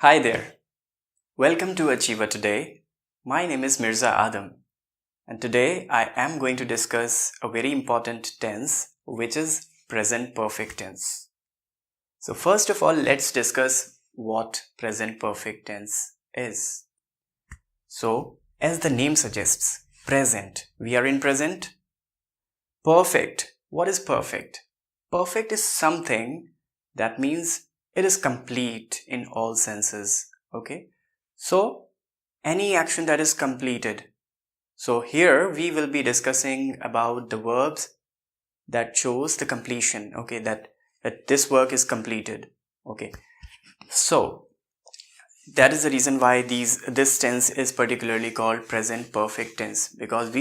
Hi there. Welcome to Achiever Today. My name is Mirza Adam, and today I am going to discuss a very important tense, which is present perfect tense. So first of all, let's discuss what present perfect tense is. So, as the name suggests, present. We are in present. Perfect. What is perfect? Perfect is something that means it is complete in all senses. Okay, so any action that is completed. So here we will be discussing about the verbs that shows the completion. Okay, that this work is completed. Okay, so that is the reason why this tense is particularly called present perfect tense, because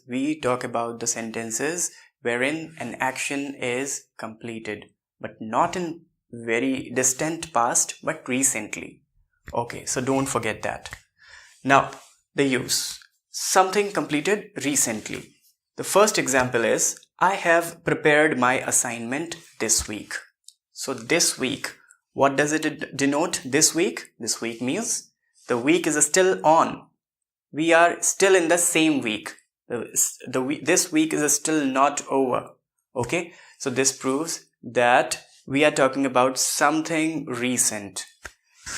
we talk about the sentences wherein an action is completed, but not in very distant past, but recently. Okay, so don't forget that. Now, the use. Something completed recently. The first example is, I have prepared my assignment this week. So this week, what does it denote? This week? This week means the week is still on. We are still in the same week. This week is still not over. Okay, so this proves that we are talking about something recent.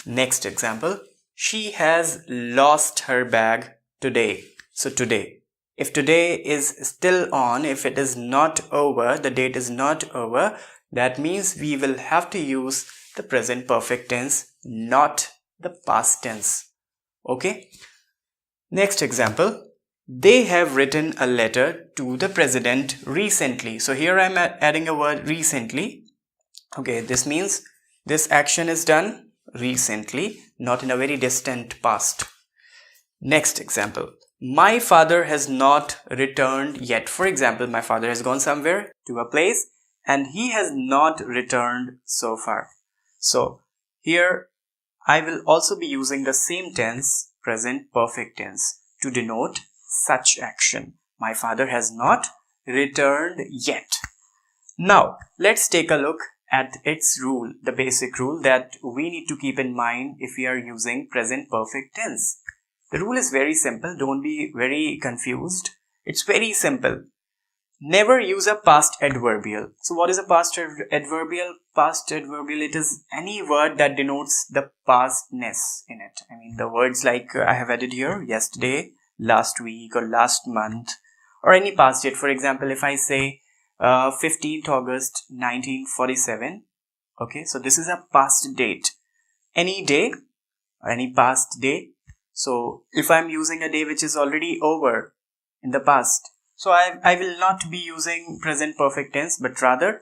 Next example, she has lost her bag today. So today, if today is still on, if it is not over, the date is not over, that means we will have to use the present perfect tense, not the past tense. Okay. Next example, they have written a letter to the president recently. So here I am adding a word recently. Okay, this means this action is done recently, not in a very distant past. Next example, my father has not returned yet. For example, my father has gone somewhere to a place and he has not returned so far. So here I will also be using the same tense, present perfect tense, to denote such action. My father has not returned yet. Now let's take a look at its rule, the basic rule that we need to keep in mind if we are using present perfect tense. The rule is very simple. Don't be very confused. It's very simple. Never use a past adverbial. So what is a past adverbial? Past adverbial, it is any word that denotes the pastness in it. I mean the words like I have added here, yesterday, last week or last month, or any past date. For example, if I say 15th August 1947. Okay, so this is a past date. Any day or any past day. So if I'm using a day which is already over in the past, so I will not be using present perfect tense, but rather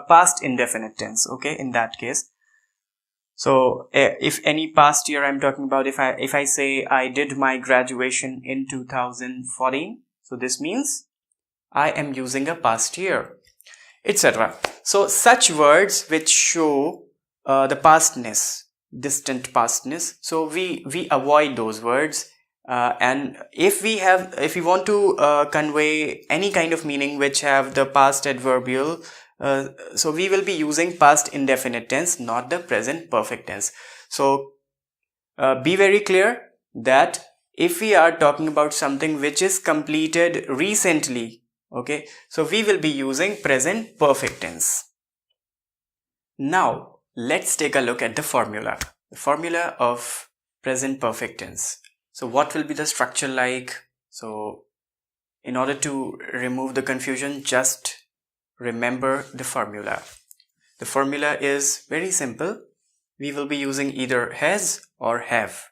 past indefinite tense. Okay, in that case. So if any past year I'm talking about, if I say I did my graduation in 2014, so this means I am using a past year, etc. So such words which show the pastness, distant pastness, so we avoid those words, and if we want to convey any kind of meaning which have the past adverbial, so we will be using past indefinite tense, not the present perfect tense. So be very clear that if we are talking about something which is completed recently, okay, so we will be using present perfect tense. Now let's take a look at the formula of present perfect tense. So what will be the structure like? So in order to remove the confusion, just remember the formula. The formula is very simple. We will be using either has or have.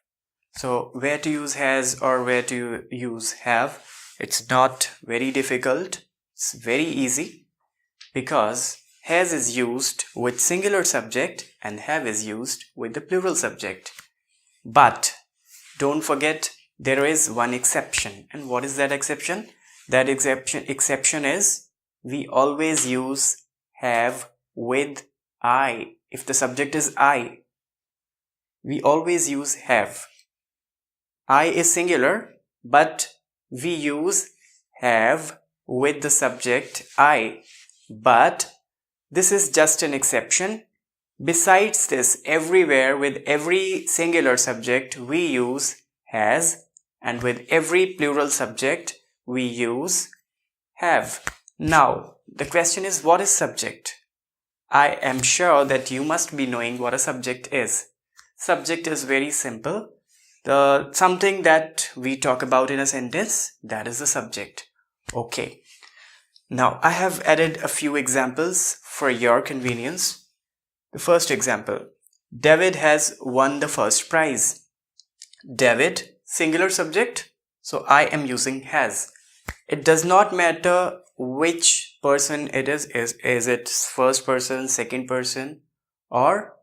So where to use has or where to use have, it's not very difficult. It's very easy, because has is used with singular subject and have is used with the plural subject. But don't forget, there is one exception. And what is that exception? That exception is we always use have with I. If the subject is I, we always use have. I is singular, but we use have with the subject I. But this is just an exception. Besides this, everywhere with every singular subject we use has, and with every plural subject we use have. Now, the question is, what is subject? I am sure that you must be knowing what a subject is. Subject is very simple. The something that we talk about in a sentence, that is the subject. Okay. Now, I have added a few examples for your convenience. The first example, David has won the first prize. David, singular subject, so I am using has. It does not matter which person it is it first person, second person, or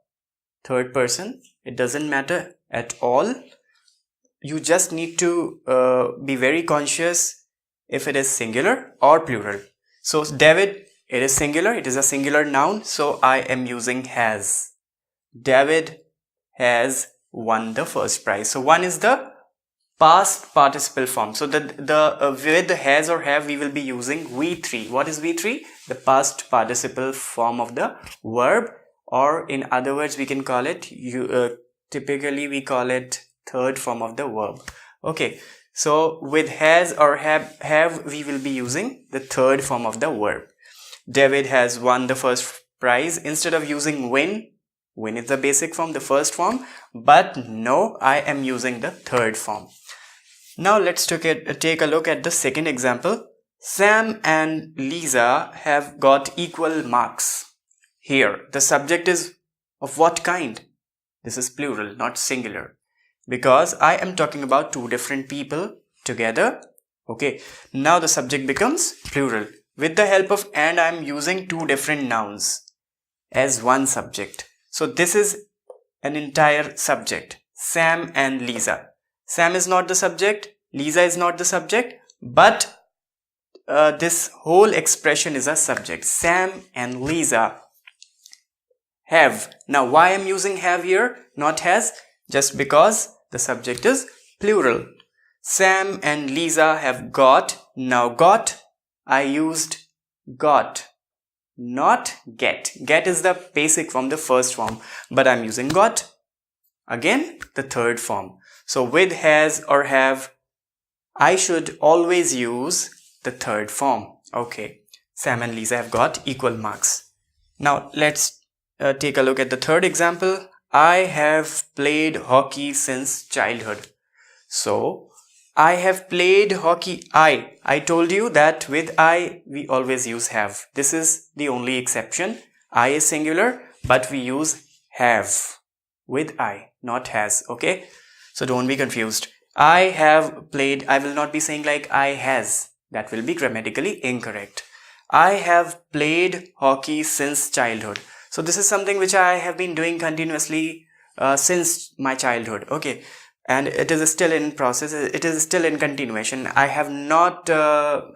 third person. It doesn't matter at all. You just need to be very conscious if it is singular or plural. So David, it is singular, it is a singular noun, so I am using has. David has won the first prize. So one is the past participle form. So with the has or have, we will be using V3. What is V3? The past participle form of the verb, or in other words, we can call it, typically we call it third form of the verb. Okay, so with has or have, we will be using the third form of the verb. David has won the first prize. Instead of using win is the basic form, the first form, but no, I am using the third form. Now let's take a look at the second example. Sam and Lisa have got equal marks. Here, the subject is of what kind? This is plural, not singular, because I am talking about two different people together. Okay, now the subject becomes plural. With the help of and, I am using two different nouns as one subject. So this is an entire subject, Sam and Lisa. Sam is not the subject, Lisa is not the subject, but this whole expression is a subject. Sam and Lisa have. Now why I am using have here, not has? Just because the subject is plural. Sam and Lisa have got. Now got, I used got, not get. Get is the basic form, the first form, but I'm using got. Again, the third form. So with has or have, I should always use the third form. Okay, Sam and Lisa have got equal marks. Now let's take a look at the third example. I have played hockey since childhood. So I have played hockey. I told you that with I we always use have. This is the only exception. I is singular, but we use have with I, not has. Okay, so don't be confused. I have played. I will not be saying like I has. That will be grammatically incorrect. I have played hockey since childhood. So this is something which I have been doing continuously since my childhood. Okay, and it is still in process. It is still in continuation. I have not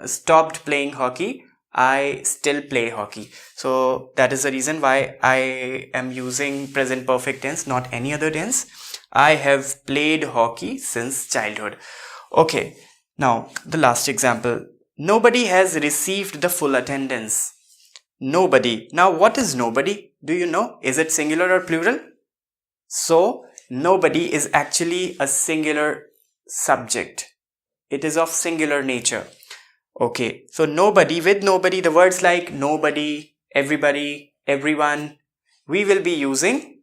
stopped playing hockey. I still play hockey. So that is the reason why I am using present perfect tense, not any other tense. I have played hockey since childhood. Okay, now the last example. Nobody has received the full attendance. Nobody. Now what is nobody? Do you know? Is it singular or plural? So nobody is actually a singular subject. It is of singular nature. Okay, so nobody, with nobody, the words like nobody, everybody, everyone, we will be using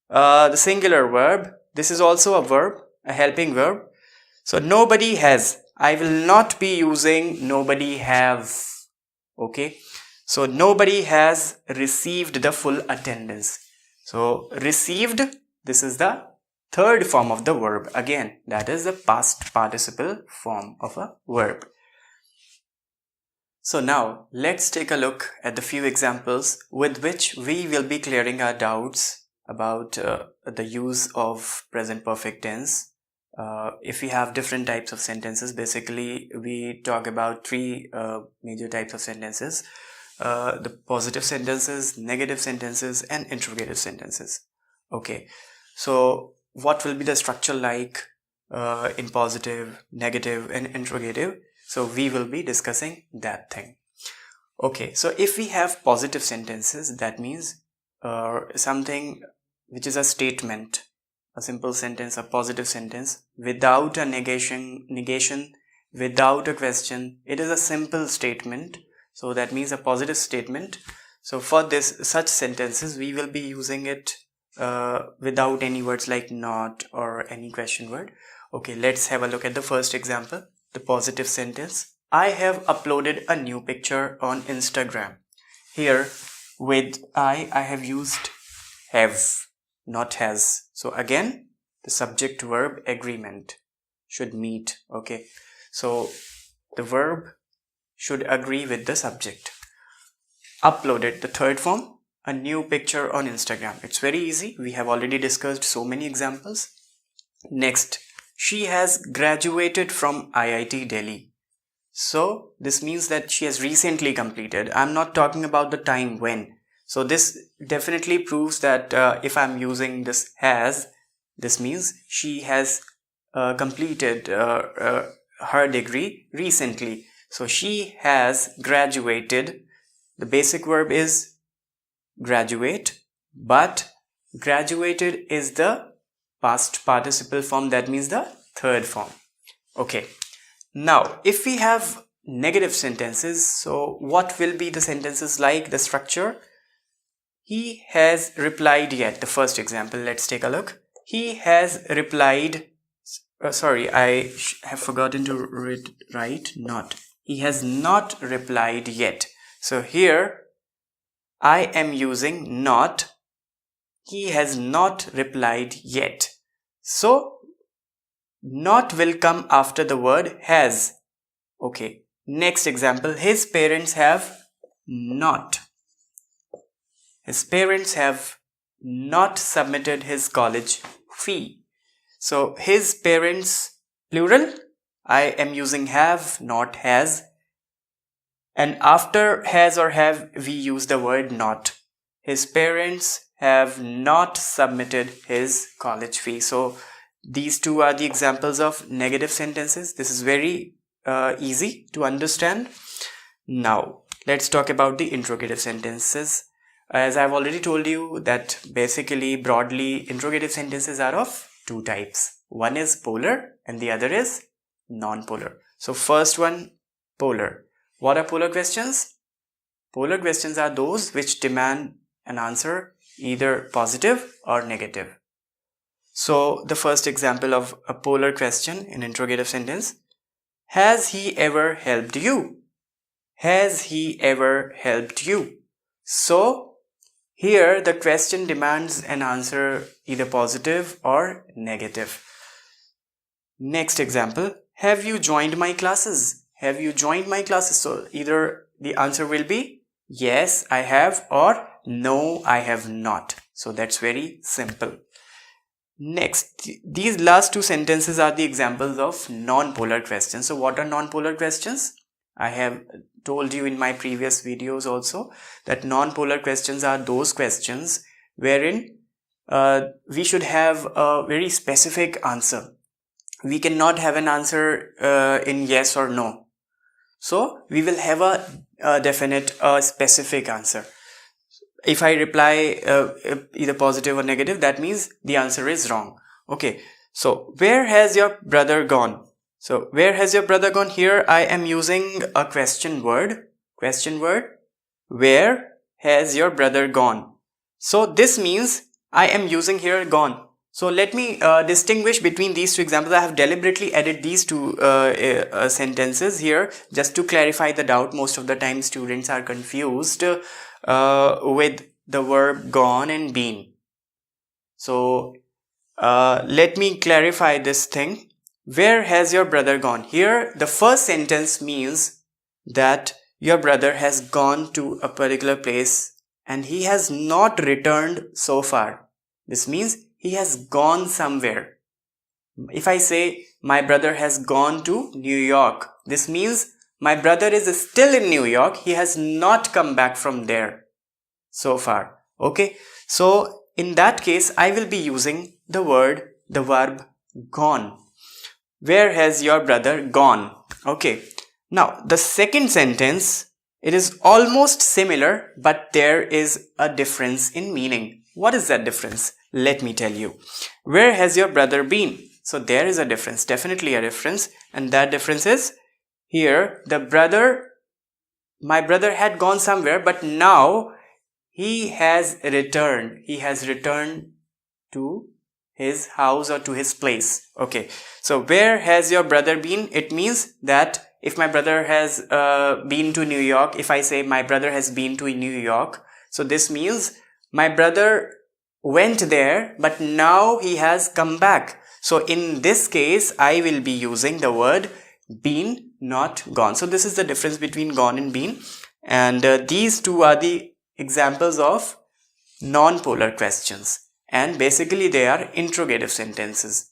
the singular verb. This is also a verb, a helping verb. So nobody has. I will not be using nobody have. Okay, so nobody has received the full attendance. So received, this is the third form of the verb. Again, that is the past participle form of a verb. So now let's take a look at the few examples with which we will be clearing our doubts about the use of present perfect tense. If we have different types of sentences, basically we talk about three major types of sentences. The positive sentences, negative sentences, and interrogative sentences. Okay, so what will be the structure like in positive, negative, and interrogative? So we will be discussing that thing. Okay, so if we have positive sentences, that means something which is a statement, a simple sentence, a positive sentence without a negation, without a question. It is a simple statement, so that means a positive statement. So for such sentences we will be using it without any words like not or any question word. Okay, let's have a look at the first example, the positive sentence. I have uploaded a new picture on Instagram. Here with I have used have, not has. So again, the subject verb agreement should meet. Okay, so the verb should agree with the subject. Uploaded, the third form, a new picture on Instagram. It's very easy. We have already discussed so many examples. Next, she has graduated from IIT Delhi. So this means that she has recently completed. I'm not talking about the time when. So this definitely proves that if I'm using this has, this means she has completed her degree recently. So she has graduated. The basic verb is graduate, but graduated is the past participle form, that means the third form. Okay, now if we have negative sentences, so what will be the sentences like, the structure? He has replied yet, the first example. Let's take a look. He has replied, sorry, I have forgotten to write not. He has not replied yet. So here I am using not. He has not replied yet. So not will come after the word has. Okay, next example. His parents have not. His parents have not submitted his college fee. So his parents, plural, I am using have, not has. And after has or have, we use the word not. His parents have not submitted his college fee. So these two are the examples of negative sentences. This is very easy to understand. Now let's talk about the interrogative sentences. As I've already told you that basically broadly interrogative sentences are of two types. One is polar and the other is non-polar. So first one, polar. What are polar questions? Polar questions are those which demand an answer either positive or negative. So the first example of a polar question in interrogative sentence, has he ever helped you? Has he ever helped you? So here the question demands an answer either positive or negative. Next example, have you joined my classes? Have you joined my classes? So either the answer will be yes, I have, or no, I have not. So that's very simple. Next, these last two sentences are the examples of non-polar questions. So what are non-polar questions? I have told you in my previous videos also that non-polar questions are those questions wherein we should have a very specific answer. We cannot have an answer in yes or no. So we will have a definite, specific answer. If I reply either positive or negative, that means the answer is wrong. Okay, so where has your brother gone? So where has your brother gone? Here I am using a question word. Question word. Where has your brother gone? So this means I am using here gone. So let me distinguish between these two examples. I have deliberately added these two sentences here just to clarify the doubt. Most of the time students are confused with the verb gone and been. So let me clarify this thing. Where has your brother gone? Here the first sentence means that your brother has gone to a particular place and he has not returned so far. This means he has gone somewhere. If I say my brother has gone to New York, this means my brother is still in New York. He has not come back from there so far. Okay. So in that case, I will be using the verb gone. Where has your brother gone? Okay. Now the second sentence It is almost similar, but there is a difference in meaning. What is that difference? Let me tell you. Where has your brother been? So there is a difference, definitely a difference, and that difference is here my brother had gone somewhere, but now he has returned. He has returned to his house or to his place. Okay, so where has your brother been? It means that if my brother has been to New York, if I say my brother has been to New York, so this means my brother went there, but now he has come back. So in this case, I will be using the word been, not gone. So this is the difference between gone and been. And these two are the examples of non-polar questions. And basically they are interrogative sentences.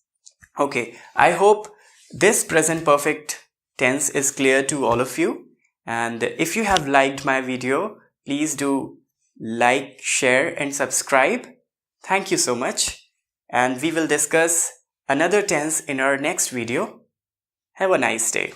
Okay, I hope this present perfect tense is clear to all of you. And if you have liked my video, please do like, share and subscribe. Thank you so much. And we will discuss another tense in our next video. Have a nice day.